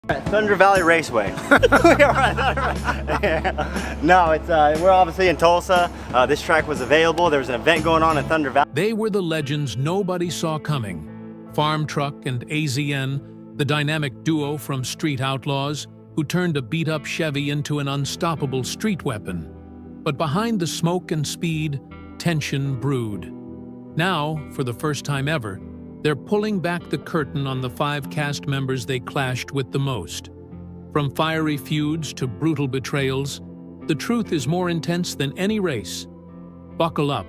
Thunder Valley Raceway. No, it's we're obviously in Tulsa. This track was available. There was an event going on in Thunder Valley. They were the legends nobody saw coming. Farmtruck and AZN, the dynamic duo from Street Outlaws, who turned a beat-up Chevy into an unstoppable street weapon. But behind the smoke and speed, tension brewed. Now, for the first time ever, they're pulling back the curtain on the 5 cast members they clashed with the most. From fiery feuds to brutal betrayals, the truth is more intense than any race. Buckle up,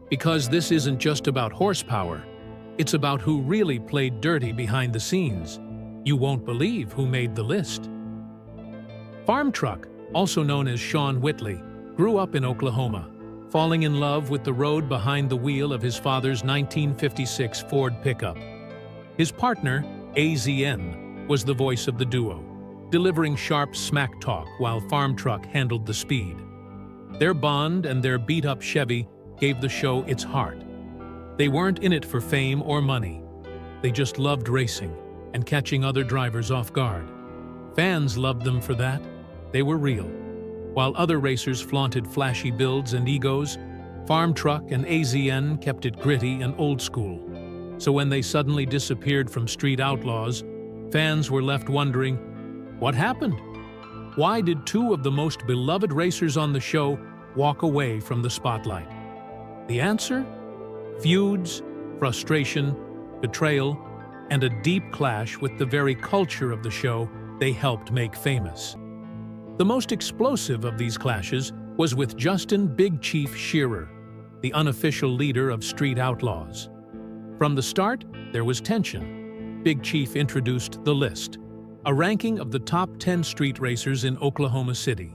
because this isn't just about horsepower. It's about who really played dirty behind the scenes. You won't believe who made the list. Farmtruck, also known as Sean Whitley, grew up in Oklahoma, falling in love with the road behind the wheel of his father's 1956 Ford pickup. His partner, AZN, was the voice of the duo, delivering sharp smack talk while Farmtruck handled the speed. Their bond and their beat-up Chevy gave the show its heart. They weren't in it for fame or money. They just loved racing and catching other drivers off guard. Fans loved them for that. They were real. While other racers flaunted flashy builds and egos, Farmtruck and AZN kept it gritty and old school. So when they suddenly disappeared from Street Outlaws, fans were left wondering, what happened? Why did 2 of the most beloved racers on the show walk away from the spotlight? The answer? Feuds, frustration, betrayal, and a deep clash with the very culture of the show they helped make famous. The most explosive of these clashes was with Justin Big Chief Shearer, the unofficial leader of Street Outlaws. From the start, there was tension. Big Chief introduced the list, a ranking of the top 10 street racers in Oklahoma City.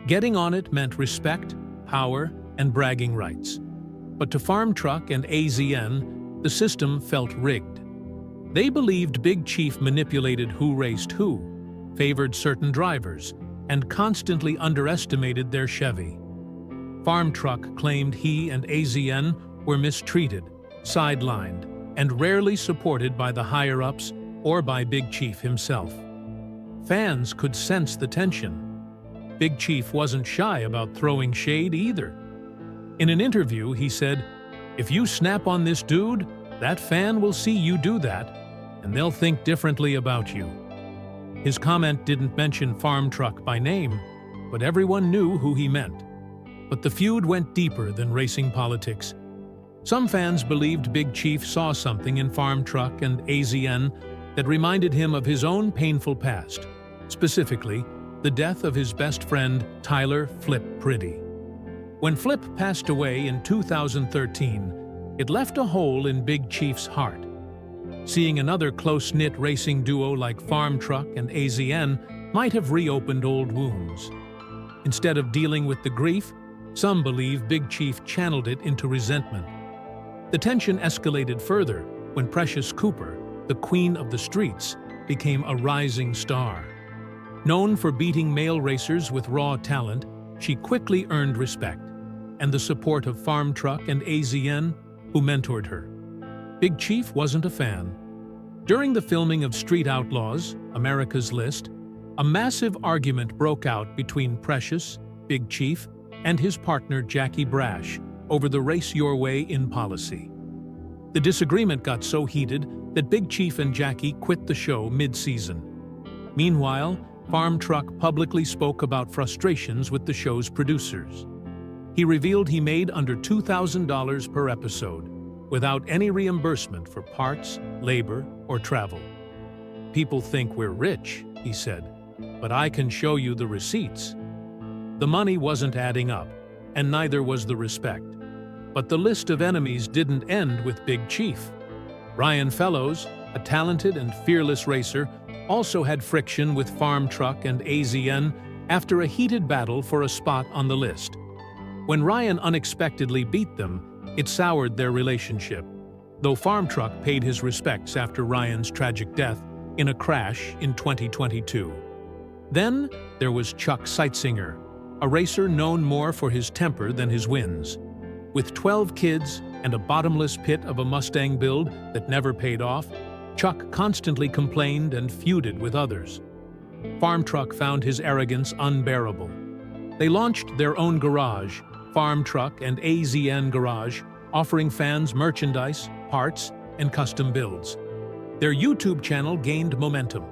Getting on it meant respect, power, and bragging rights. But to Farmtruck and AZN, the system felt rigged. They believed Big Chief manipulated who raced who, favored certain drivers, and constantly underestimated their Chevy. Farmtruck claimed he and AZN were mistreated, sidelined, and rarely supported by the higher-ups or by Big Chief himself. Fans could sense the tension. Big Chief wasn't shy about throwing shade either. In an interview, he said, "If you snap on this dude, that fan will see you do that, and they'll think differently about you." His comment didn't mention Farmtruck by name, but everyone knew who he meant. But the feud went deeper than racing politics. Some fans believed Big Chief saw something in Farmtruck and AZN that reminded him of his own painful past, specifically the death of his best friend, Tyler "Flip" Pretty. When Flip passed away in 2013, it left a hole in Big Chief's heart. Seeing another close-knit racing duo like Farmtruck and AZN might have reopened old wounds. Instead of dealing with the grief, some believe Big Chief channeled it into resentment. The tension escalated further when Precious Cooper, the queen of the streets, became a rising star. Known for beating male racers with raw talent, she quickly earned respect and the support of Farmtruck and AZN, who mentored her. Big Chief wasn't a fan. During the filming of Street Outlaws, America's List, a massive argument broke out between Precious, Big Chief, and his partner Jackie Brash over the race your way in policy. The disagreement got so heated that Big Chief and Jackie quit the show mid-season. Meanwhile, Farmtruck publicly spoke about frustrations with the show's producers. He revealed he made under $2,000 per episode, without any reimbursement for parts, labor, or travel. "People think we're rich," he said, "but I can show you the receipts." The money wasn't adding up, and neither was the respect. But the list of enemies didn't end with Big Chief. Ryan Fellows, a talented and fearless racer, also had friction with Farmtruck and AZN after a heated battle for a spot on the list. When Ryan unexpectedly beat them, it soured their relationship, though Farmtruck paid his respects after Ryan's tragic death in a crash in 2022. Then there was Chuck Seitzinger, a racer known more for his temper than his wins. With 12 kids and a bottomless pit of a Mustang build that never paid off, Chuck constantly complained and feuded with others. Farmtruck found his arrogance unbearable. They launched their own garage, Farmtruck and AZN Garage, offering fans merchandise, parts, and custom builds. Their YouTube channel gained momentum.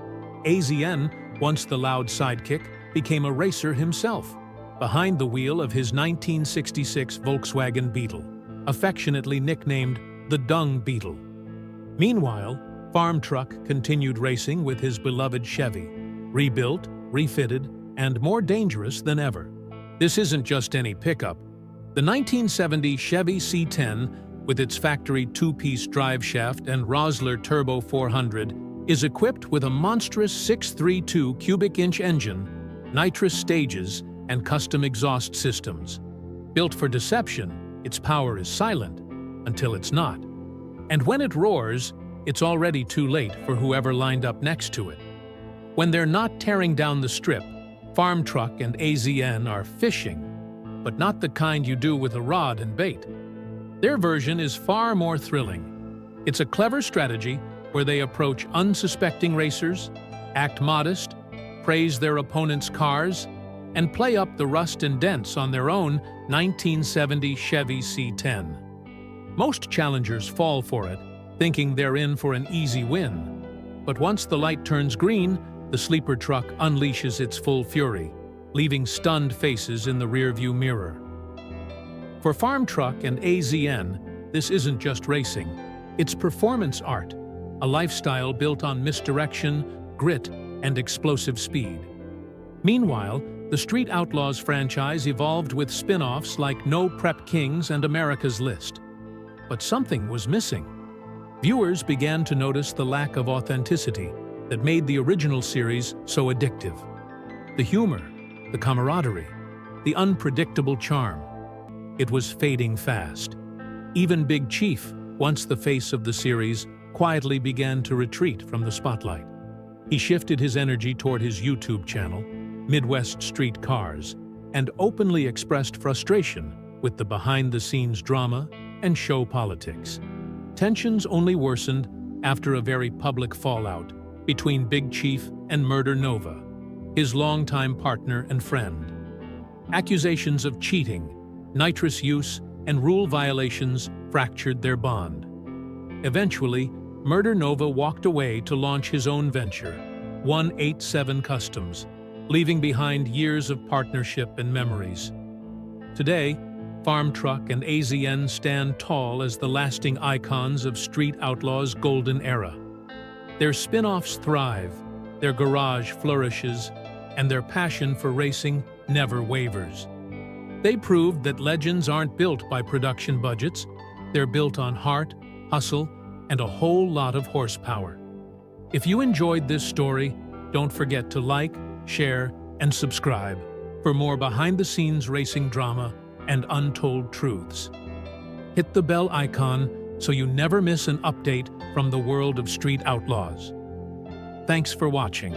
AZN, once the loud sidekick, became a racer himself, behind the wheel of his 1966 Volkswagen Beetle, affectionately nicknamed the Dung Beetle. Meanwhile, Farmtruck continued racing with his beloved Chevy, rebuilt, refitted, and more dangerous than ever. This isn't just any pickup. The 1970 Chevy C10, with its factory two-piece drive shaft and Rosler Turbo 400, is equipped with a monstrous 632 cubic-inch engine, nitrous stages, and custom exhaust systems. Built for deception, its power is silent until it's not. And when it roars, it's already too late for whoever lined up next to it. When they're not tearing down the strip, Farmtruck and AZN are fishing, but not the kind you do with a rod and bait. Their version is far more thrilling. It's a clever strategy where they approach unsuspecting racers, act modest, praise their opponents' cars, and play up the rust and dents on their own 1970 Chevy C10. Most challengers fall for it, thinking they're in for an easy win. But once the light turns green, the sleeper truck unleashes its full fury, leaving stunned faces in the rearview mirror. For Farmtruck and AZN, this isn't just racing. It's performance art, a lifestyle built on misdirection, grit, and explosive speed. Meanwhile, the Street Outlaws franchise evolved with spin-offs like No Prep Kings and America's List. But something was missing. Viewers began to notice the lack of authenticity that made the original series so addictive. The humor, the camaraderie, the unpredictable charm. It was fading fast. Even Big Chief, once the face of the series, quietly began to retreat from the spotlight. He shifted his energy toward his YouTube channel, Midwest Street Cars, and openly expressed frustration with the behind-the-scenes drama and show politics. Tensions only worsened after a very public fallout between Big Chief and Murder Nova, his longtime partner and friend. Accusations of cheating, nitrous use, and rule violations fractured their bond. Eventually, Murder Nova walked away to launch his own venture, 187 Customs, leaving behind years of partnership and memories. Today, Farmtruck and AZN stand tall as the lasting icons of Street Outlaws' golden era. Their spin-offs thrive, their garage flourishes, and their passion for racing never wavers. They proved that legends aren't built by production budgets, they're built on heart, hustle, and a whole lot of horsepower. If you enjoyed this story, don't forget to like, share, and subscribe for more behind-the-scenes racing drama and untold truths. Hit the bell icon so you never miss an update from the world of Street Outlaws. Thanks for watching.